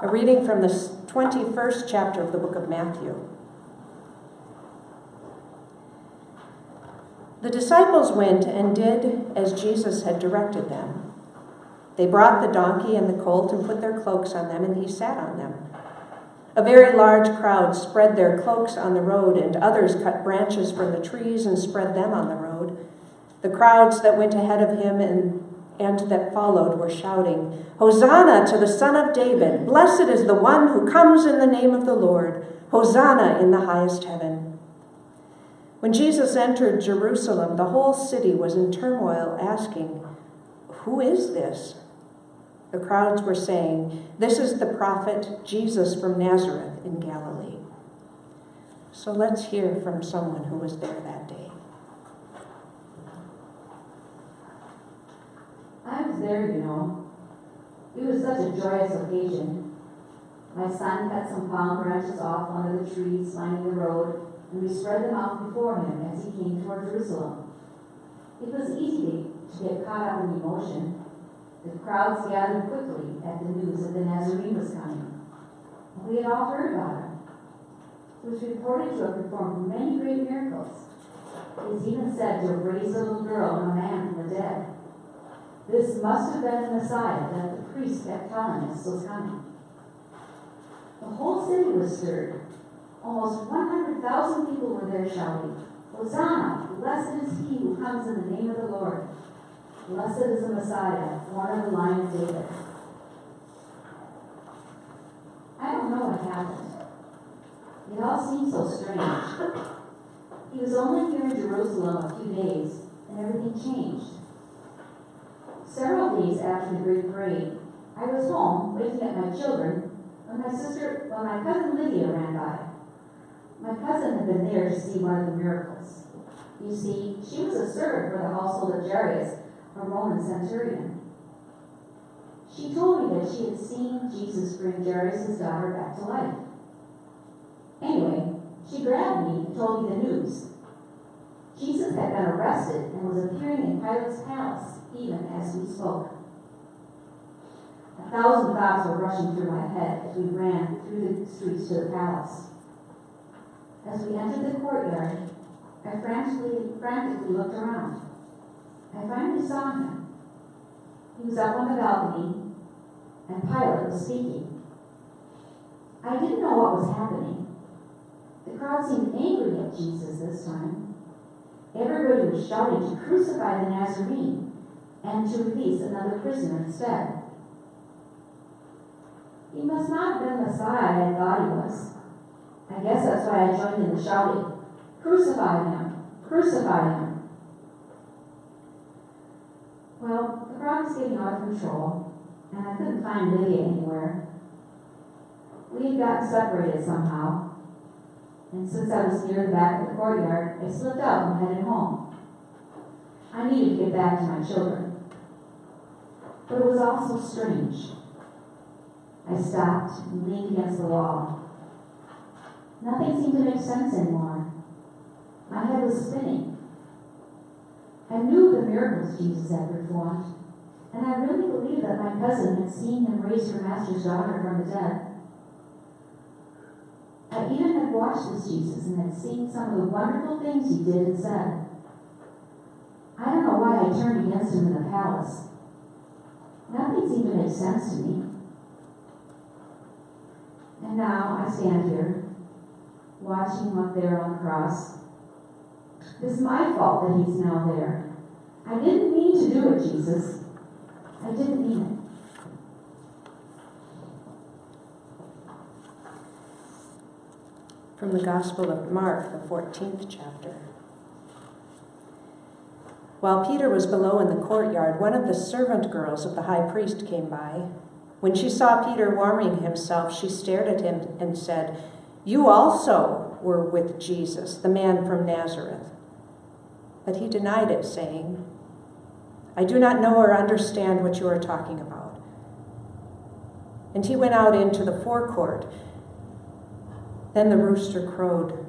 A reading from the 21st chapter of the book of Matthew. The disciples went and did as Jesus had directed them. They brought the donkey and the colt and put their cloaks on them, and he sat on them. A very large crowd spread their cloaks on the road, and others cut branches from the trees and spread them on the road. The crowds that went ahead of him and that followed were shouting, "Hosanna to the Son of David! Blessed is the one who comes in the name of the Lord! Hosanna in the highest heaven!" When Jesus entered Jerusalem, the whole city was in turmoil, asking, "Who is this?" The crowds were saying, "This is the prophet Jesus from Nazareth in Galilee." So let's hear from someone who was there that day. I was there, you know. It was such a joyous occasion. My son cut some palm branches off one of the trees lining the road, and we spread them out before him as he came toward Jerusalem. It was easy to get caught up in emotion. The crowds gathered quickly at the news that the Nazarene was coming. We had all heard about him. He was reported to have performed many great miracles. He is even said to have raised a little girl and a man from the dead. This must have been the Messiah that the priest kept telling us was coming. The whole city was stirred. Almost 100,000 people were there shouting, "Hosanna! Blessed is he who comes in the name of the Lord. Blessed is the Messiah, born of the line of David." I don't know what happened. It all seemed so strange. He was only here in Jerusalem a few days, and everything changed. Several days after the great parade, I was home waiting at my children when my cousin Lydia ran by. My cousin had been there to see one of the miracles. You see, she was a servant for the household of Jairus, a Roman centurion. She told me that she had seen Jesus bring Jairus' daughter back to life. Anyway, she grabbed me and told me the news. Jesus had been arrested and was appearing in Pilate's palace, even as we spoke. 1,000 thoughts were rushing through my head as we ran through the streets to the palace. As we entered the courtyard, I frantically looked around. I finally saw him. He was up on the balcony, and Pilate was speaking. I didn't know what was happening. The crowd seemed angry at Jesus this time. Everybody was shouting to crucify the Nazarene and to release another prisoner instead. He must not have been the Messiah I thought he was. I guess that's why I joined in the shouting, "Crucify him! Crucify him!" Well, the crowd was getting out of control, and I couldn't find Lydia anywhere. We had gotten separated somehow, and since I was near the back of the courtyard, I slipped out and headed home. I needed to get back to my children. But it was all so strange. I stopped and leaned against the wall. Nothing seemed to make sense anymore. My head was spinning. I knew the miracles Jesus had performed, and I really believed that my cousin had seen him raise her master's daughter from the dead. I even had watched this Jesus and had seen some of the wonderful things he did and said. I don't know why I turned against him in the palace. Nothing seemed to make sense to me. And now I stand here, watching him up there on the cross. It's my fault that he's now there. I didn't mean to do it, Jesus. I didn't mean it. From the Gospel of Mark, the 14th chapter. While Peter was below in the courtyard, one of the servant girls of the high priest came by. When she saw Peter warming himself, she stared at him and said, "You also were with Jesus, the man from Nazareth." But he denied it, saying, "I do not know or understand what you are talking about." And he went out into the forecourt. Then the rooster crowed,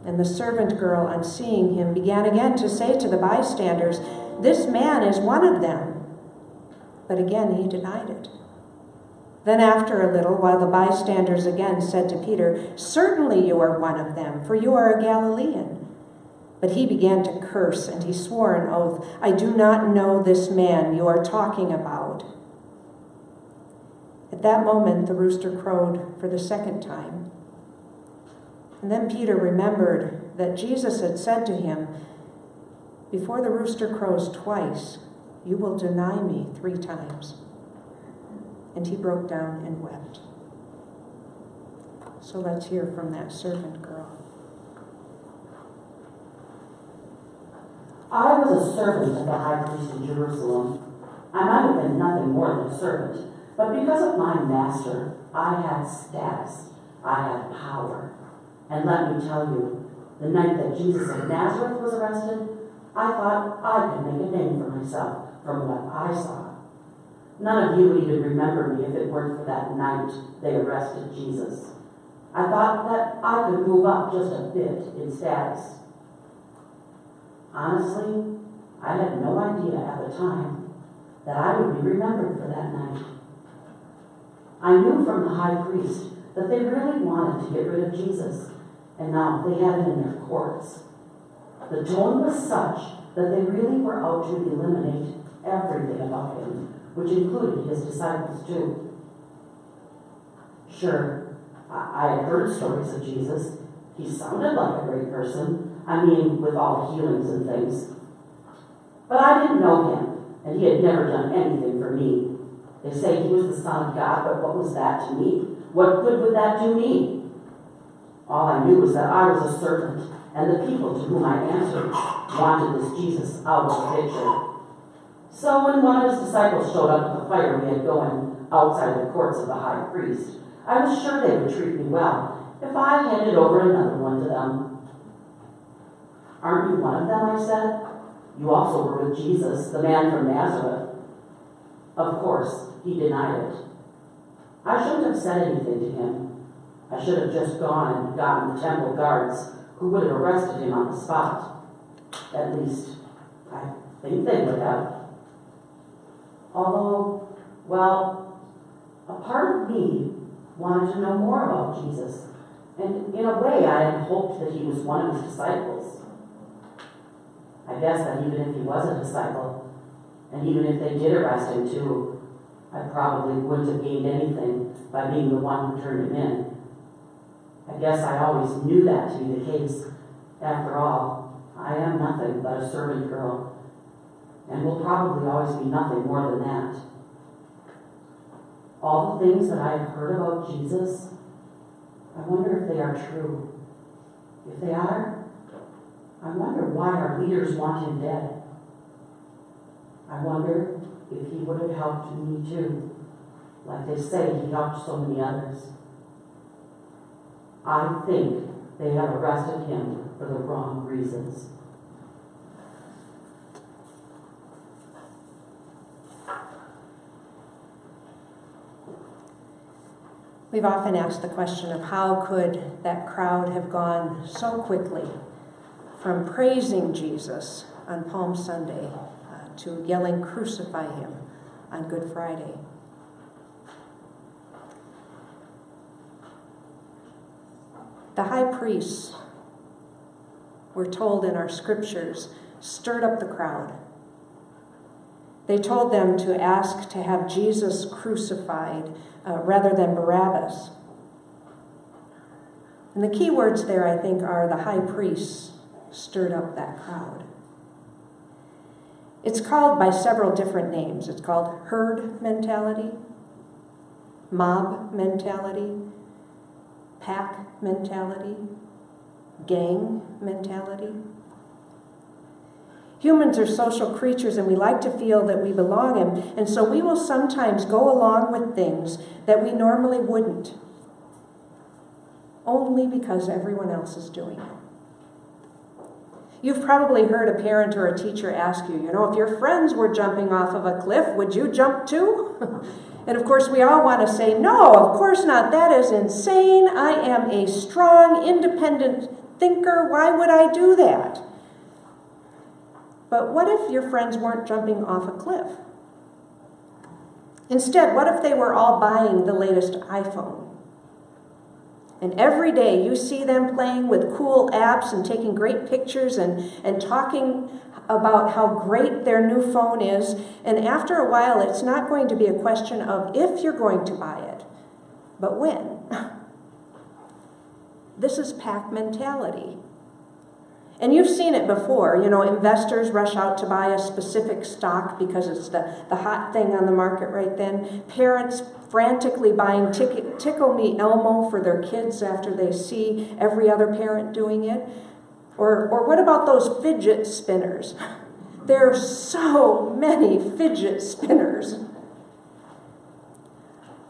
and the servant girl, on seeing him, began again to say to the bystanders, "This man is one of them." But again he denied it. Then after a little, while the bystanders again said to Peter, "Certainly you are one of them, for you are a Galilean." But he began to curse, and he swore an oath, "I do not know this man you are talking about." At that moment, the rooster crowed for the second time. And then Peter remembered that Jesus had said to him, "Before the rooster crows twice, you will deny me 3 times." And he broke down and wept. So let's hear from that servant girl. I was a servant of the high priest in Jerusalem. I might have been nothing more than a servant, but because of my master, I had status. I had power. And let me tell you, the night that Jesus of Nazareth was arrested, I thought I could make a name for myself from what I saw. None of you would even remember me if it weren't for that night they arrested Jesus. I thought that I could move up just a bit in status. Honestly, I had no idea at the time that I would be remembered for that night. I knew from the high priest that they really wanted to get rid of Jesus, and now they had him in their courts. The tone was such that they really were out to eliminate everything about him, which included his disciples too. Sure, I had heard stories of Jesus. He sounded like a great person. I mean, with all the healings and things. But I didn't know him, and he had never done anything for me. They say he was the Son of God, but what was that to me? What good would that do me? All I knew was that I was a servant, and the people to whom I answered wanted this Jesus out of the picture. So when one of his disciples showed up at the fire we had going outside the courts of the high priest, I was sure they would treat me well if I handed over another one to them. "Aren't you one of them?" I said. "You also were with Jesus, the man from Nazareth." Of course, he denied it. I shouldn't have said anything to him. I should have just gone and gotten the temple guards, who would have arrested him on the spot. At least, I think they would have. Although, well, a part of me wanted to know more about Jesus. And in a way, I had hoped that he was one of his disciples. I guess that even if he was a disciple, and even if they did arrest him too, I probably wouldn't have gained anything by being the one who turned him in. I guess I always knew that to be the case. After all, I am nothing but a servant girl, and will probably always be nothing more than that. All the things that I have heard about Jesus, I wonder if they are true. If they are, I wonder why our leaders want him dead. I wonder if he would have helped me too, like they say he helped so many others. I think they have arrested him for the wrong reasons. We've often asked the question of how could that crowd have gone so quickly from praising Jesus on Palm Sunday to yelling, "Crucify him," on Good Friday. The high priests, we're told in our scriptures, stirred up the crowd. They told them to ask to have Jesus crucified rather than Barabbas. And the key words there, I think, are the high priests stirred up that crowd. It's called by several different names. It's called herd mentality, mob mentality, pack mentality, gang mentality. Humans are social creatures, and we like to feel that we belong, and so we will sometimes go along with things that we normally wouldn't, only because everyone else is doing it. You've probably heard a parent or a teacher ask you, if your friends were jumping off of a cliff, would you jump too? And of course, we all want to say, no, of course not. That is insane. I am a strong, independent thinker. Why would I do that? But what if your friends weren't jumping off a cliff? Instead, what if they were all buying the latest iPhone? And every day you see them playing with cool apps and taking great pictures and talking about how great their new phone is. And after a while, it's not going to be a question of if you're going to buy it, but when. This is pack mentality. And you've seen it before. Investors rush out to buy a specific stock because it's the hot thing on the market right then. Parents frantically buying Tickle Me Elmo for their kids after they see every other parent doing it. Or what about those fidget spinners? There are so many fidget spinners.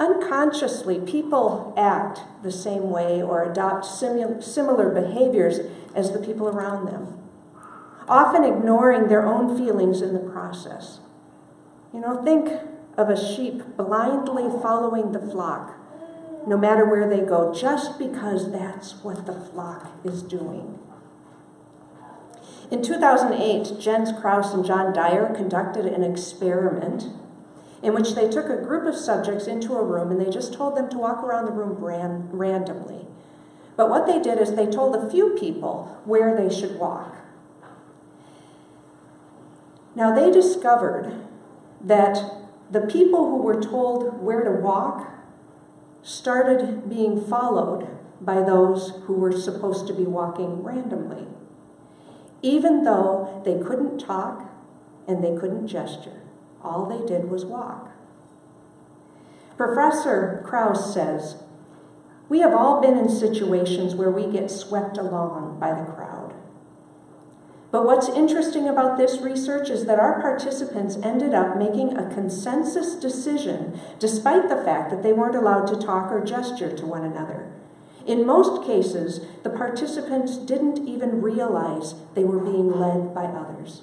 Unconsciously, people act the same way or adopt similar behaviors as the people around them, often ignoring their own feelings in the process. Think of a sheep blindly following the flock, no matter where they go, just because that's what the flock is doing. In 2008, Jens Krause and John Dyer conducted an experiment in which they took a group of subjects into a room and they just told them to walk around the room randomly. But what they did is they told a few people where they should walk. Now they discovered that the people who were told where to walk started being followed by those who were supposed to be walking randomly, even though they couldn't talk and they couldn't gesture. All they did was walk. Professor Krause says, "We have all been in situations where we get swept along by the crowd. But what's interesting about this research is that our participants ended up making a consensus decision despite the fact that they weren't allowed to talk or gesture to one another. In most cases, the participants didn't even realize they were being led by others.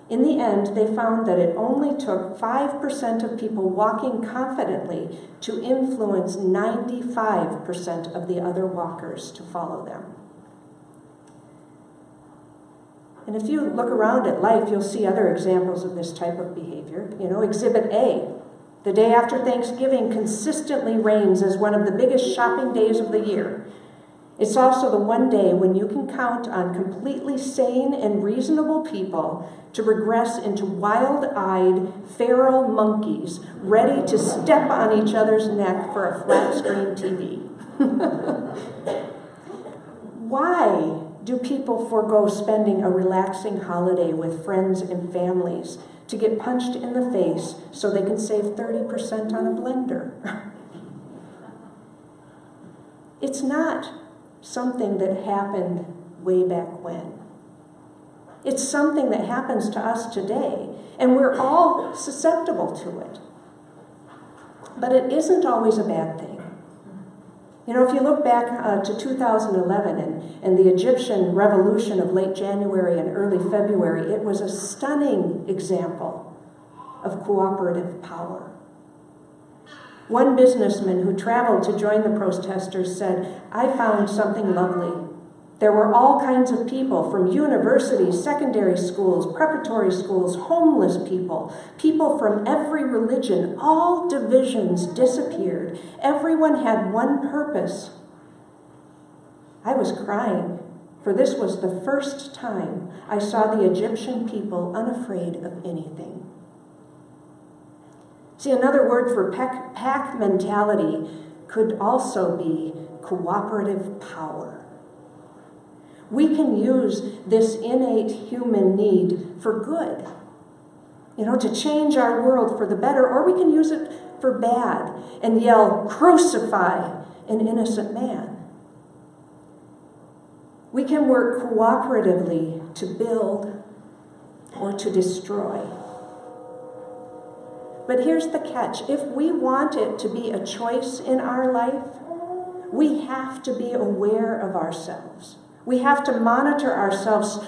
In the end, they found that it only took 5% of people walking confidently to influence 95% of the other walkers to follow them." And if you look around at life, you'll see other examples of this type of behavior. Exhibit A, the day after Thanksgiving consistently reigns as one of the biggest shopping days of the year. It's also the one day when you can count on completely sane and reasonable people to regress into wild-eyed feral monkeys ready to step on each other's neck for a flat-screen TV. Why do people forego spending a relaxing holiday with friends and families to get punched in the face so they can save 30% on a blender? It's not something that happened way back when. It's something that happens to us today, and we're all susceptible to it. But it isn't always a bad thing. If you look back to 2011 and the Egyptian revolution of late January and early February, it was a stunning example of cooperative power. One businessman who traveled to join the protesters said, "I found something lovely. There were all kinds of people from universities, secondary schools, preparatory schools, homeless people, people from every religion. All divisions disappeared. Everyone had one purpose." I was crying, for this was the first time I saw the Egyptian people unafraid of anything. See, another word for pack mentality could also be cooperative power. We can use this innate human need for good, to change our world for the better, or we can use it for bad and yell, "Crucify an innocent man." We can work cooperatively to build or to destroy. But here's the catch. If we want it to be a choice in our life, we have to be aware of ourselves. We have to monitor ourselves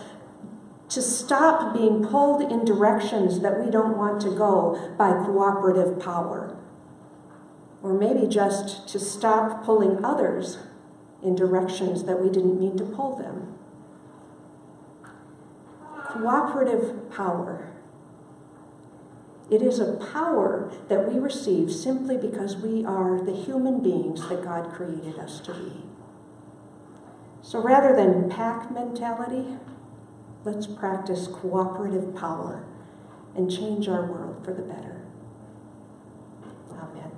to stop being pulled in directions that we don't want to go by cooperative power. Or maybe just to stop pulling others in directions that we didn't need to pull them. Cooperative power. It is a power that we receive simply because we are the human beings that God created us to be. So rather than pack mentality, let's practice cooperative power and change our world for the better. Amen.